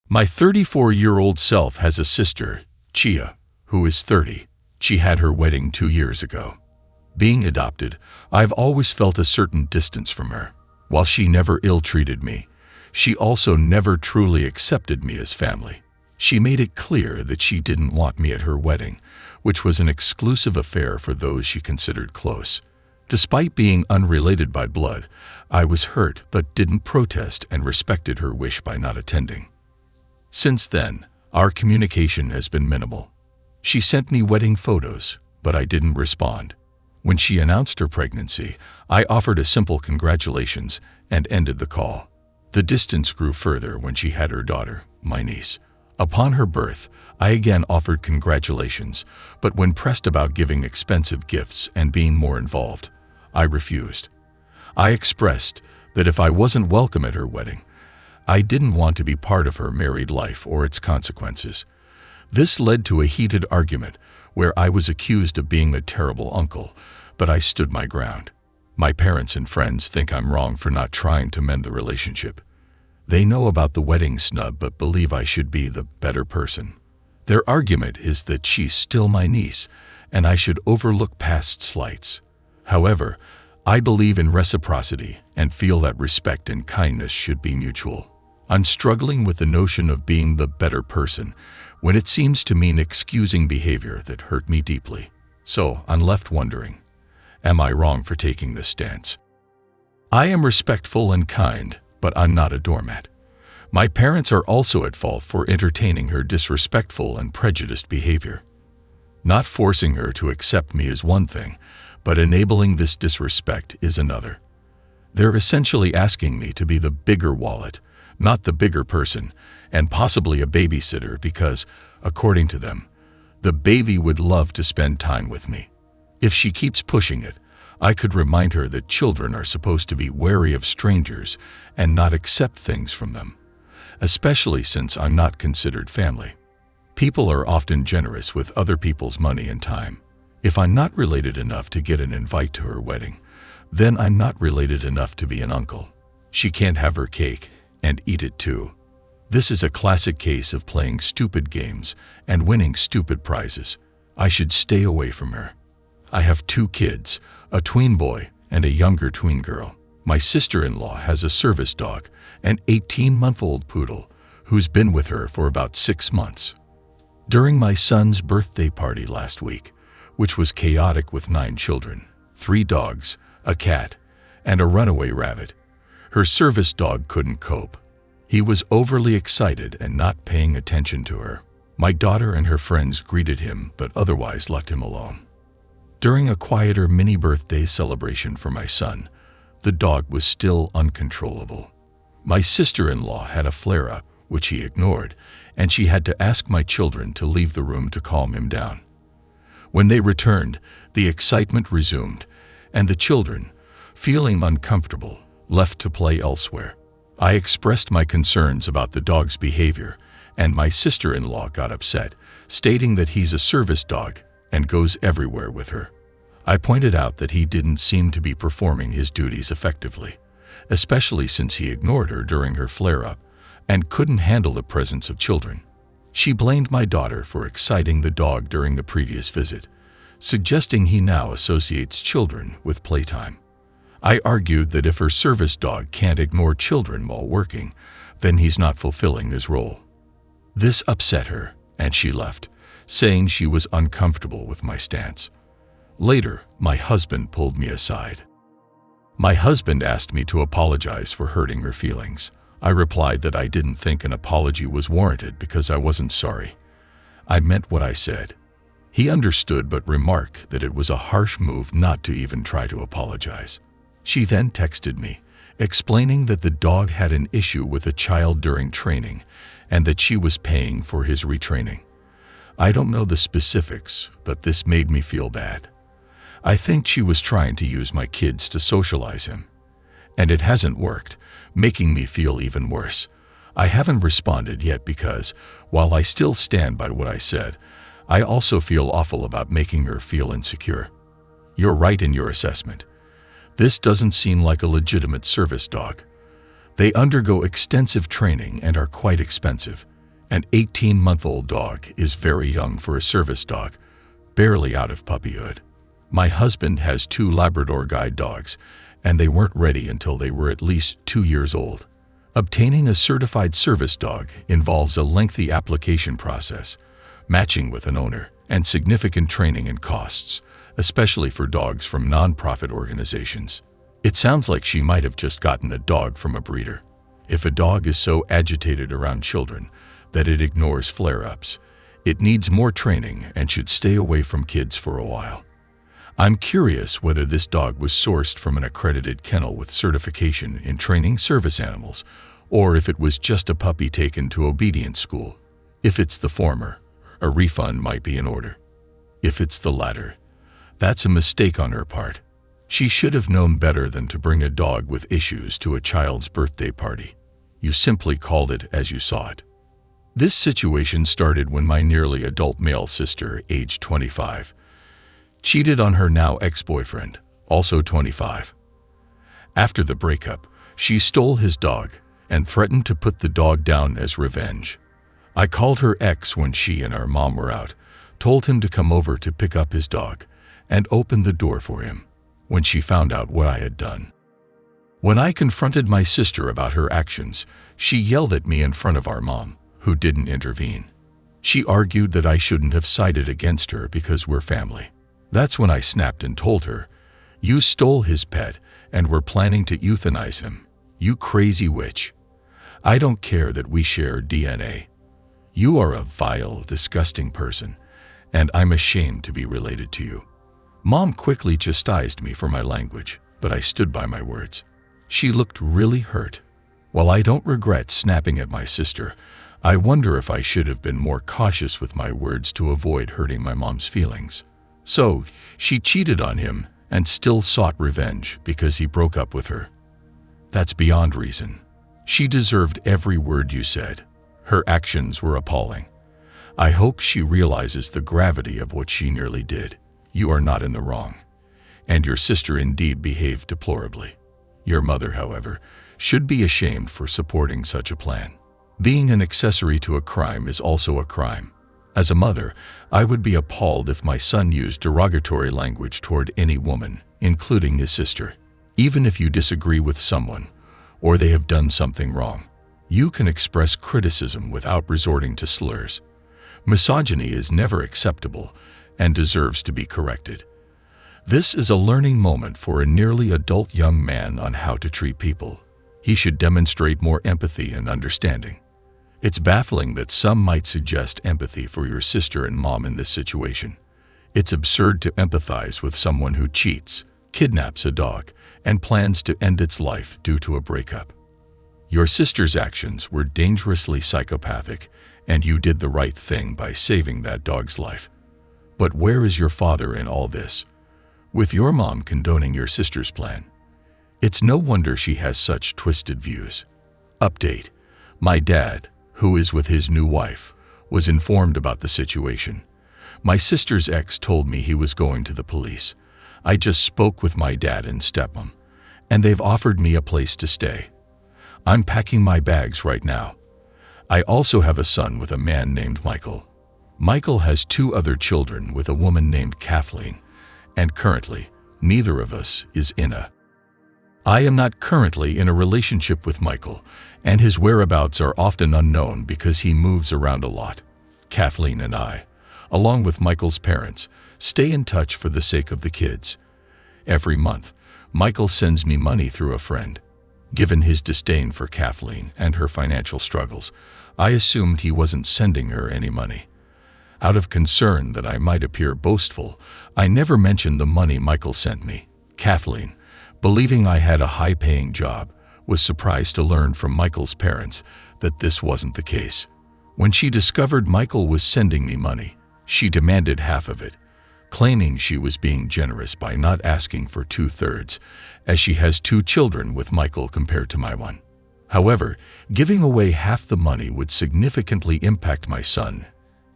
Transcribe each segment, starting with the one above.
My 34-year-old self has a sister, Chia, who is 30. She had her wedding 2 years ago. Being adopted, I've always felt a certain distance from her. While she never ill-treated me, she also never truly accepted me as family. She made it clear that she didn't want me at her wedding, which was an exclusive affair for those she considered close. Despite being unrelated by blood, I was hurt but didn't protest and respected her wish by not attending. Since then, our communication has been minimal. She sent me wedding photos, but I didn't respond. When she announced her pregnancy, I offered a simple congratulations and ended the call. The distance grew further when she had her daughter, my niece. Upon her birth, I again offered congratulations, but when pressed about giving expensive gifts and being more involved, I refused. I expressed that if I wasn't welcome at her wedding, I didn't want to be part of her married life or its consequences. This led to a heated argument where I was accused of being a terrible uncle, but I stood my ground. My parents and friends think I'm wrong for not trying to mend the relationship. They know about the wedding snub but believe I should be the better person. Their argument is that she's still my niece and I should overlook past slights. However, I believe in reciprocity and feel that respect and kindness should be mutual. I'm struggling with the notion of being the better person when it seems to mean excusing behavior that hurt me deeply. So I'm left wondering, am I wrong for taking this stance? I am respectful and kind, but I'm not a doormat. My parents are also at fault for entertaining her disrespectful and prejudiced behavior. Not forcing her to accept me is one thing, but enabling this disrespect is another. They're essentially asking me to be the bigger wallet, not the bigger person, and possibly a babysitter because, according to them, the baby would love to spend time with me. If she keeps pushing it, I could remind her that children are supposed to be wary of strangers and not accept things from them, especially since I'm not considered family. People are often generous with other people's money and time. If I'm not related enough to get an invite to her wedding, then I'm not related enough to be an uncle. She can't have her cake and eat it too. This is a classic case of playing stupid games and winning stupid prizes. I should stay away from her. I have 2 kids, a tween boy and a younger tween girl. My sister-in-law has a service dog, an 18-month-old poodle, who's been with her for about 6 months. During my son's birthday party last week, which was chaotic with 9 children, 3 dogs, a cat, and a runaway rabbit, her service dog couldn't cope. He was overly excited and not paying attention to her. My daughter and her friends greeted him but otherwise left him alone. During a quieter mini-birthday celebration for my son, the dog was still uncontrollable. My sister-in-law had a flare-up, which he ignored, and she had to ask my children to leave the room to calm him down. When they returned, the excitement resumed, and the children, feeling uncomfortable, left to play elsewhere. I expressed my concerns about the dog's behavior, and my sister-in-law got upset, stating that he's a service dog and goes everywhere with her. I pointed out that he didn't seem to be performing his duties effectively, especially since he ignored her during her flare-up and couldn't handle the presence of children. She blamed my daughter for exciting the dog during the previous visit, suggesting he now associates children with playtime. I argued that if her service dog can't ignore children while working, then he's not fulfilling his role. This upset her, and she left, saying she was uncomfortable with my stance. Later, my husband pulled me aside. My husband asked me to apologize for hurting her feelings. I replied that I didn't think an apology was warranted because I wasn't sorry. I meant what I said. He understood but remarked that it was a harsh move not to even try to apologize. She then texted me, explaining that the dog had an issue with a child during training and that she was paying for his retraining. I don't know the specifics, but this made me feel bad. I think she was trying to use my kids to socialize him, and it hasn't worked, making me feel even worse. I haven't responded yet because, while I still stand by what I said, I also feel awful about making her feel insecure. You're right in your assessment. This doesn't seem like a legitimate service dog. They undergo extensive training and are quite expensive. An 18-month-old dog is very young for a service dog, barely out of puppyhood. My husband has 2 Labrador guide dogs, and they weren't ready until they were at least 2 years old. Obtaining a certified service dog involves a lengthy application process, matching with an owner, and significant training and costs, especially for dogs from non-profit organizations. It sounds like she might have just gotten a dog from a breeder. If a dog is so agitated around children that it ignores flare-ups, it needs more training and should stay away from kids for a while. I'm curious whether this dog was sourced from an accredited kennel with certification in training service animals, or if it was just a puppy taken to obedience school. If it's the former, a refund might be in order. If it's the latter, that's a mistake on her part. She should have known better than to bring a dog with issues to a child's birthday party. You simply called it as you saw it. This situation started when my nearly adult male sister, aged 25, cheated on her now ex-boyfriend, also 25. After the breakup, she stole his dog and threatened to put the dog down as revenge. I called her ex when she and our mom were out, told him to come over to pick up his dog, and opened the door for him when she found out what I had done. When I confronted my sister about her actions, she yelled at me in front of our mom, who didn't intervene. She argued that I shouldn't have sided against her because we're family. That's when I snapped and told her, "You stole his pet and were planning to euthanize him. You crazy witch. I don't care that we share DNA. You are a vile, disgusting person, and I'm ashamed to be related to you." Mom quickly chastised me for my language, but I stood by my words. She looked really hurt. While I don't regret snapping at my sister, I wonder if I should have been more cautious with my words to avoid hurting my mom's feelings. So, she cheated on him and still sought revenge because he broke up with her. That's beyond reason. She deserved every word you said. Her actions were appalling. I hope she realizes the gravity of what she nearly did. You are not in the wrong, and your sister indeed behaved deplorably. Your mother, however, should be ashamed for supporting such a plan. Being an accessory to a crime is also a crime. As a mother, I would be appalled if my son used derogatory language toward any woman, including his sister. Even if you disagree with someone, or they have done something wrong, you can express criticism without resorting to slurs. Misogyny is never acceptable and deserves to be corrected. This is a learning moment for a nearly adult young man on how to treat people. He should demonstrate more empathy and understanding. It's baffling that some might suggest empathy for your sister and mom in this situation. It's absurd to empathize with someone who cheats, kidnaps a dog, and plans to end its life due to a breakup. Your sister's actions were dangerously psychopathic, and you did the right thing by saving that dog's life. But where is your father in all this? With your mom condoning your sister's plan, it's no wonder she has such twisted views. Update: my dad, who is with his new wife, was informed about the situation. My sister's ex told me he was going to the police. I just spoke with my dad and stepmom, and they've offered me a place to stay. I'm packing my bags right now. I also have a son with a man named Michael. Michael has 2 other children with a woman named Kathleen, and currently, neither of us is in a. I am not currently in a relationship with Michael, and his whereabouts are often unknown because he moves around a lot. Kathleen and I, along with Michael's parents, stay in touch for the sake of the kids. Every month, Michael sends me money through a friend. Given his disdain for Kathleen and her financial struggles, I assumed he wasn't sending her any money. Out of concern that I might appear boastful, I never mentioned the money Michael sent me. Kathleen, believing I had a high-paying job, was surprised to learn from Michael's parents that this wasn't the case. When she discovered Michael was sending me money, she demanded half of it, claiming she was being generous by not asking for 2/3, as she has 2 children with Michael compared to my one. However, giving away half the money would significantly impact my son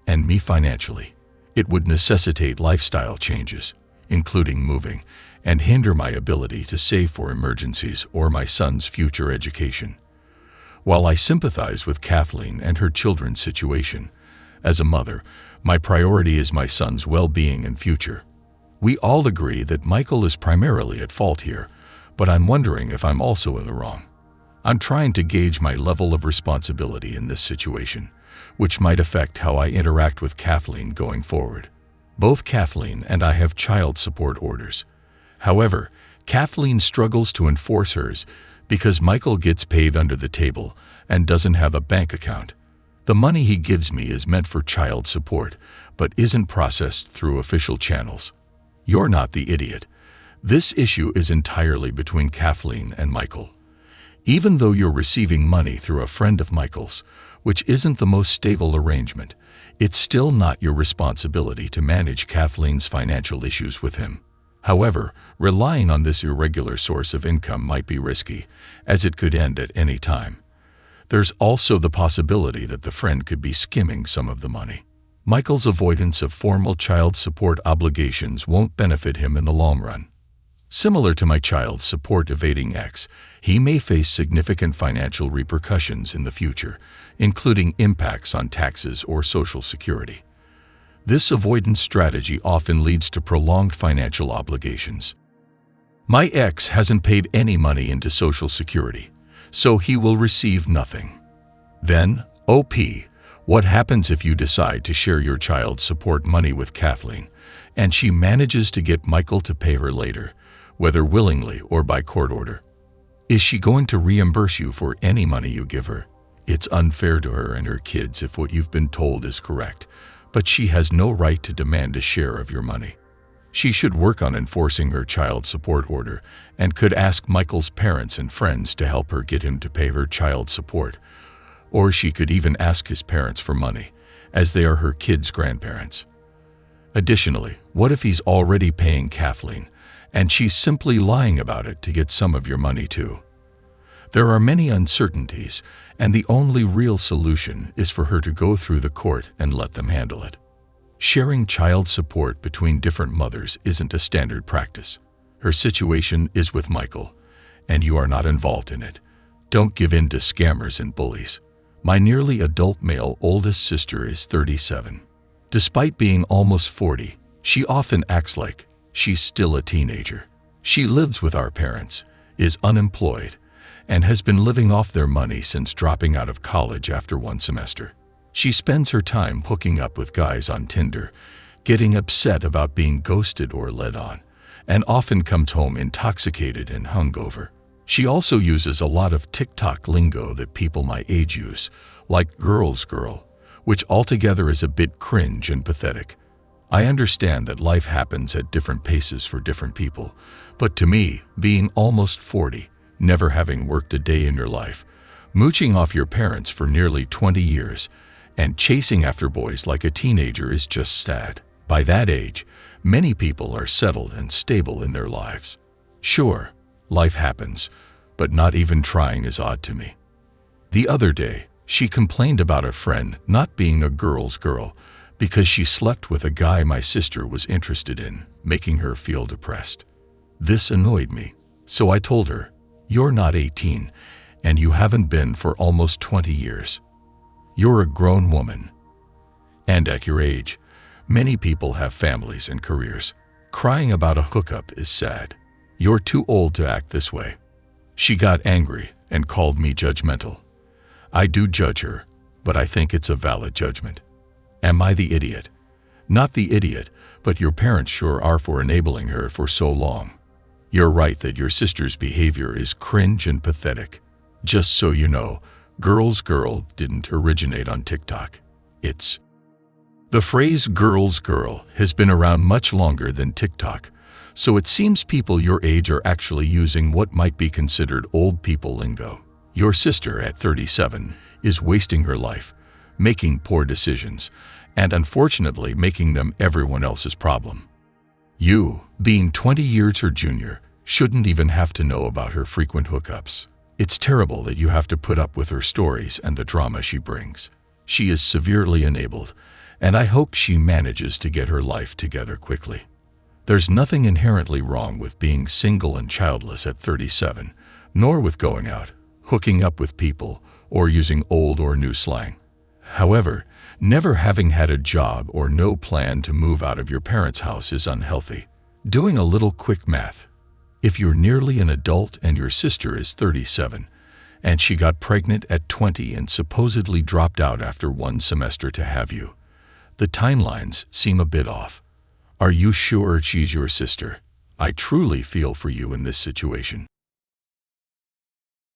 and me financially. It would necessitate lifestyle changes, including moving, and hinder my ability to save for emergencies or my son's future education. While I sympathize with Kathleen and her children's situation, as a mother, my priority is my son's well-being and future. We all agree that Michael is primarily at fault here, but I'm wondering if I'm also in the wrong. I'm trying to gauge my level of responsibility in this situation, which might affect how I interact with Kathleen going forward. Both Kathleen and I have child support orders. However, Kathleen struggles to enforce hers because Michael gets paid under the table and doesn't have a bank account. The money he gives me is meant for child support, but isn't processed through official channels. You're not the idiot. This issue is entirely between Kathleen and Michael. Even though you're receiving money through a friend of Michael's, which isn't the most stable arrangement, it's still not your responsibility to manage Kathleen's financial issues with him. However, relying on this irregular source of income might be risky, as it could end at any time. There's also the possibility that the friend could be skimming some of the money. Michael's avoidance of formal child support obligations won't benefit him in the long run. Similar to my child support evading ex, he may face significant financial repercussions in the future, including impacts on taxes or Social Security. This avoidance strategy often leads to prolonged financial obligations. My ex hasn't paid any money into Social Security, so he will receive nothing. Then, OP, what happens if you decide to share your child support money with Kathleen, and she manages to get Michael to pay her later, whether willingly or by court order? Is she going to reimburse you for any money you give her? It's unfair to her and her kids if what you've been told is correct, but she has no right to demand a share of your money. She should work on enforcing her child support order and could ask Michael's parents and friends to help her get him to pay her child support, or she could even ask his parents for money, as they are her kids' grandparents. Additionally, what if he's already paying Kathleen, and she's simply lying about it to get some of your money too? There are many uncertainties, and the only real solution is for her to go through the court and let them handle it. Sharing child support between different mothers isn't a standard practice. Her situation is with Michael, and you are not involved in it. Don't give in to scammers and bullies. My nearly adult male oldest sister is 37. Despite being almost 40, she often acts like she's still a teenager. She lives with our parents, is unemployed, and has been living off their money since dropping out of college after one semester. She spends her time hooking up with guys on Tinder, getting upset about being ghosted or led on, and often comes home intoxicated and hungover. She also uses a lot of TikTok lingo that people my age use, like girl's girl, which altogether is a bit cringe and pathetic. I understand that life happens at different paces for different people, but to me, being almost 40, never having worked a day in your life, mooching off your parents for nearly 20 years, and chasing after boys like a teenager is just sad. By that age, many people are settled and stable in their lives. Sure, life happens, but not even trying is odd to me. The other day, she complained about a friend not being a girl's girl because she slept with a guy my sister was interested in, making her feel depressed. This annoyed me, so I told her, "You're not 18, and you haven't been for almost 20 years. You're a grown woman. And at your age, many people have families and careers. Crying about a hookup is sad. You're too old to act this way." She got angry and called me judgmental. I do judge her, but I think it's a valid judgment. Am I the idiot? Not the idiot, but your parents sure are for enabling her for so long. You're right that your sister's behavior is cringe and pathetic. Just so you know, girl's girl didn't originate on TikTok. The phrase girl's girl has been around much longer than TikTok, so it seems people your age are actually using what might be considered old people lingo. Your sister at 37 is wasting her life, making poor decisions, and unfortunately making them everyone else's problem. You, being 20 years her junior, shouldn't even have to know about her frequent hookups. It's terrible that you have to put up with her stories and the drama she brings. She is severely enabled, and I hope she manages to get her life together quickly. There's nothing inherently wrong with being single and childless at 37, nor with going out, hooking up with people, or using old or new slang. However, never having had a job or no plan to move out of your parents' house is unhealthy. Doing a little quick math. If you're nearly an adult and your sister is 37, and she got pregnant at 20 and supposedly dropped out after 1 semester to have you, the timelines seem a bit off. Are you sure she's your sister? I truly feel for you in this situation.